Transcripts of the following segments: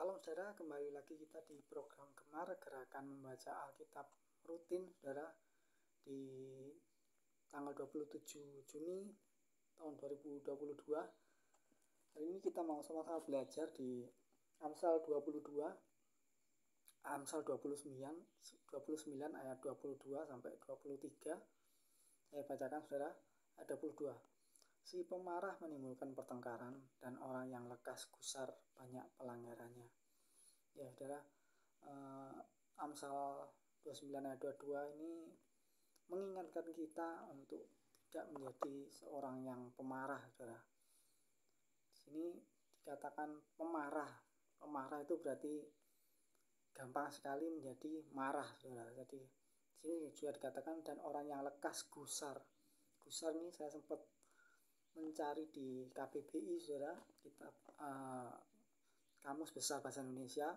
Salam saudara, kembali lagi kita di program Gemar Gerakan Membaca Alkitab Rutin saudara di tanggal 27 Juni tahun 2022. Hari ini kita mau sama-sama belajar di Amsal 22, Amsal 29 ayat 22 sampai 23. Saya bacakan saudara, ayat 22. Si pemarah menimbulkan pertengkaran dan orang yang lekas gusar banyak pelanggarannya. Ya saudara, Amsal 29 ayat 22 ini mengingatkan kita untuk tidak menjadi seorang yang pemarah saudara. Sini dikatakan pemarah. Pemarah itu berarti gampang sekali menjadi marah saudara. Jadi sini juga dikatakan dan orang yang lekas gusar. Gusar ini saya sempat mencari di KBBI saudara, kitab Kamus Besar Bahasa Indonesia.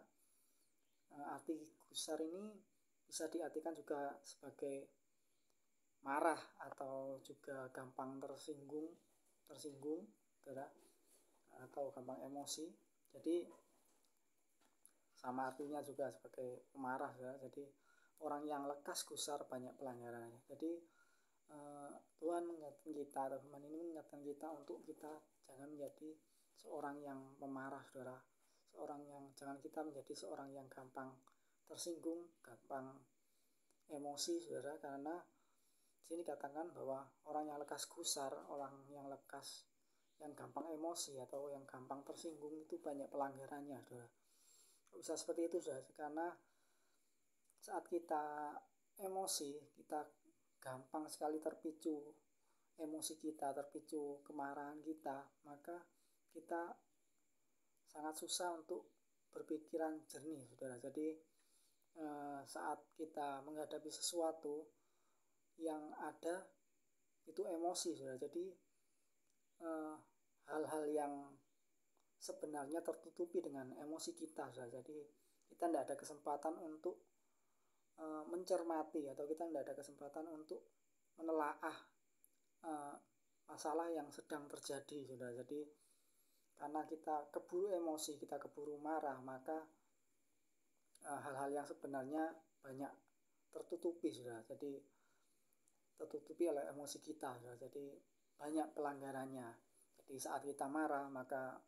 Arti gusar ini bisa diartikan juga sebagai marah atau juga gampang tersinggung saudara, atau gampang emosi. Jadi sama artinya juga sebagai pemarah saudara. Jadi orang yang lekas gusar banyak pelanggarannya. Jadi Tuhan mengingatkan kita, atau firman ini mengingatkan kita untuk kita jangan menjadi seorang yang pemarah saudara. Jangan kita menjadi seorang yang gampang tersinggung, gampang emosi saudara, karena sini katakan bahwa orang yang lekas gusar, orang yang gampang emosi atau yang gampang tersinggung itu banyak pelanggarannya saudara. Bisa seperti itu saudara, karena saat kita emosi, kita gampang sekali terpicu emosi kita, terpicu kemarahan kita, maka kita sangat susah untuk berpikiran jernih saudara. Jadi saat kita menghadapi sesuatu yang ada itu emosi saudara. Jadi hal-hal yang sebenarnya tertutupi dengan emosi kita saudara. Jadi kita tidak ada kesempatan untuk mencermati, atau kita tidak ada kesempatan untuk menelaah masalah yang sedang terjadi saudara. Jadi karena kita keburu emosi, kita keburu marah, maka hal-hal yang sebenarnya banyak tertutupi saudara. Jadi tertutupi oleh emosi kita saudara. Jadi banyak pelanggarannya. Jadi saat kita marah, maka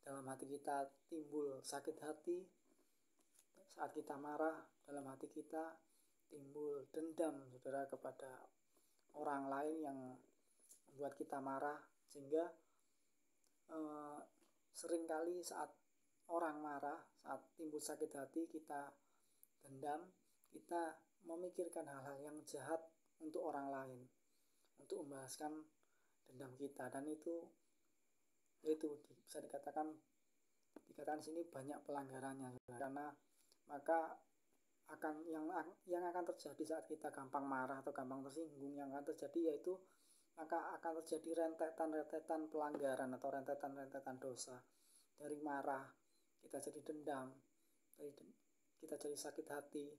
dalam hati kita timbul sakit hati. Saat kita marah, dalam hati kita timbul dendam saudara kepada orang lain yang membuat kita marah, sehingga seringkali saat orang marah, saat timbul sakit hati, kita dendam, kita memikirkan hal-hal yang jahat untuk orang lain, untuk membalaskan dendam kita, dan itu bisa dikatakan sini banyak pelanggarannya, karena maka yang akan terjadi saat kita gampang marah atau gampang tersinggung, yang akan terjadi yaitu maka akan terjadi rentetan pelanggaran atau rentetan dosa. Dari marah kita jadi dendam, kita jadi sakit hati,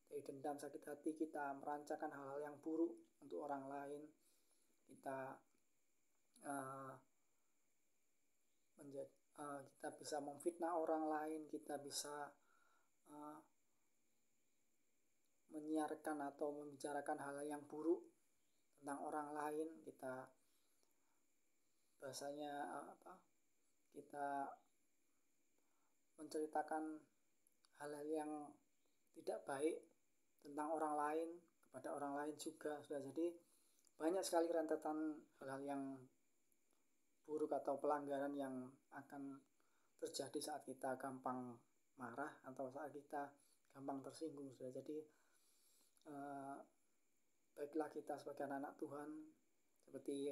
dari dendam sakit hati kita merancangkan hal-hal yang buruk untuk orang lain, kita kita bisa memfitnah orang lain, kita bisa menyiarkan atau membicarakan hal yang buruk tentang orang lain. Kita bahasanya kita menceritakan hal-hal yang tidak baik tentang orang lain kepada orang lain juga sudah. Jadi banyak sekali rentetan hal-hal yang buruk atau pelanggaran yang akan terjadi saat kita gampang marah atau saat kita gampang tersinggung sudah. Jadi baiklah kita sebagai anak Tuhan, seperti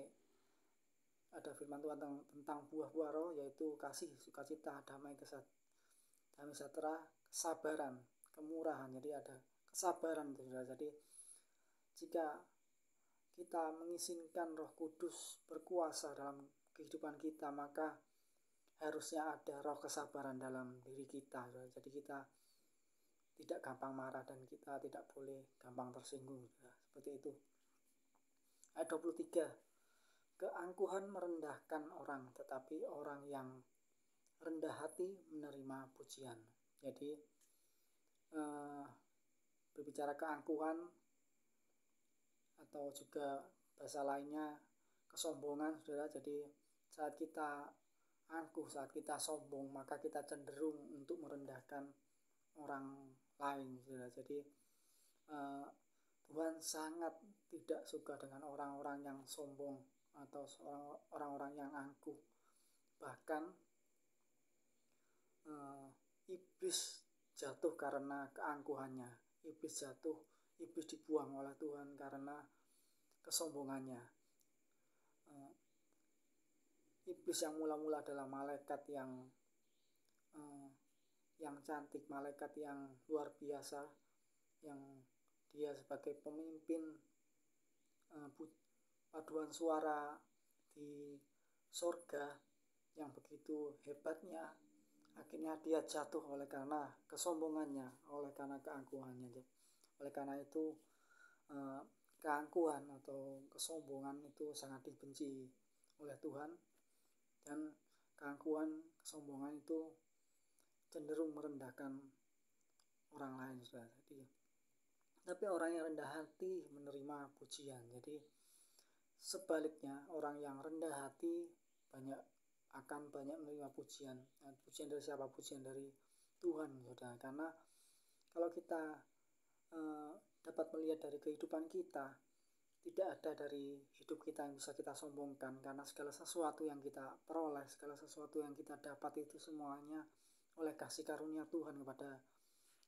ada firman Tuhan tentang buah-buah roh, yaitu kasih, sukacita, damai, sejahtera, kesabaran, kemurahan. Jadi ada kesabaran itu saudara. Jadi jika kita mengizinkan Roh Kudus berkuasa dalam kehidupan kita, maka harusnya ada roh kesabaran dalam diri kita saudara. Jadi kita tidak gampang marah dan kita tidak boleh gampang tersinggung saudara. Seperti itu. Ayat 23. Keangkuhan merendahkan orang, tetapi orang yang rendah hati menerima pujian. Jadi berbicara keangkuhan atau juga bahasa lainnya kesombongan, saudara. Jadi saat kita angkuh, saat kita sombong, maka kita cenderung untuk merendahkan orang lain, saudara. Jadi Tuhan sangat tidak suka dengan orang-orang yang sombong atau orang-orang yang angkuh. Bahkan iblis jatuh karena keangkuhannya. Iblis dibuang oleh Tuhan karena kesombongannya. Iblis yang mula-mula adalah malaikat yang cantik, malaikat yang luar biasa, yang dia sebagai pemimpin paduan suara di sorga yang begitu hebatnya, akhirnya dia jatuh oleh karena kesombongannya, oleh karena keangkuhannya. Oleh karena itu keangkuhan atau kesombongan itu sangat dibenci oleh Tuhan, dan keangkuhan, kesombongan itu cenderung merendahkan orang lain, saudara. Tapi orang yang rendah hati menerima pujian. Jadi sebaliknya, orang yang rendah hati akan banyak menerima pujian. Pujian dari siapa? Pujian dari Tuhan, saudara. Karena kalau kita dapat melihat dari kehidupan kita, tidak ada dari hidup kita yang bisa kita sombongkan, karena segala sesuatu yang kita peroleh, segala sesuatu yang kita dapat itu semuanya oleh kasih karunia Tuhan kepada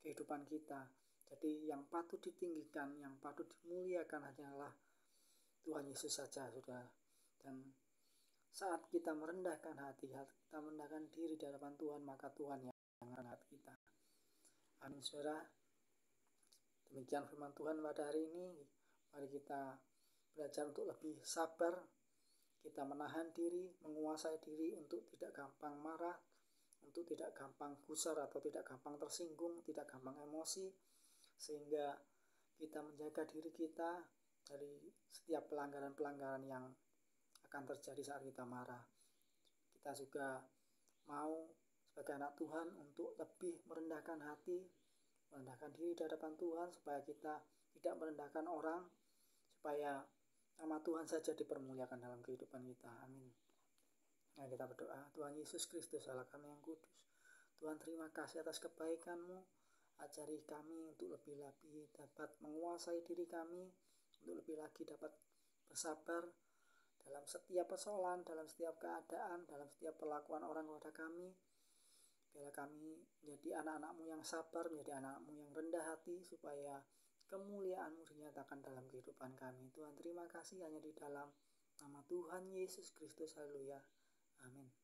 kehidupan kita. Jadi yang patut ditinggikan, yang patut dimuliakan hanyalah Tuhan Yesus saja, saudara. Dan saat kita merendahkan hati, kita merendahkan diri di hadapan Tuhan, maka Tuhan yang akan hati kita. Amin, saudara. Demikian firman Tuhan pada hari ini. Mari kita belajar untuk lebih sabar, kita menahan diri, menguasai diri untuk tidak gampang marah, untuk tidak gampang gusar atau tidak gampang tersinggung, tidak gampang emosi, sehingga kita menjaga diri kita dari setiap pelanggaran-pelanggaran yang akan terjadi saat kita marah. Kita juga mau sebagai anak Tuhan untuk lebih merendahkan hati, merendahkan diri di hadapan Tuhan, supaya kita tidak merendahkan orang, supaya nama Tuhan saja dipermuliakan dalam kehidupan kita. Amin. Nah, kita berdoa. Tuhan Yesus Kristus, Allah kami yang kudus, Tuhan, terima kasih atas kebaikan-Mu. Ajari kami untuk lebih lagi dapat menguasai diri kami, untuk lebih lagi dapat bersabar dalam setiap persoalan, dalam setiap keadaan, dalam setiap perlakuan orang kepada kami. Biarlah kami menjadi anak-anak-Mu yang sabar, menjadi anak-Mu yang rendah hati, supaya kemuliaan-Mu dinyatakan dalam kehidupan kami. Tuhan, terima kasih hanya di dalam nama Tuhan Yesus Kristus. Haleluya. Amin.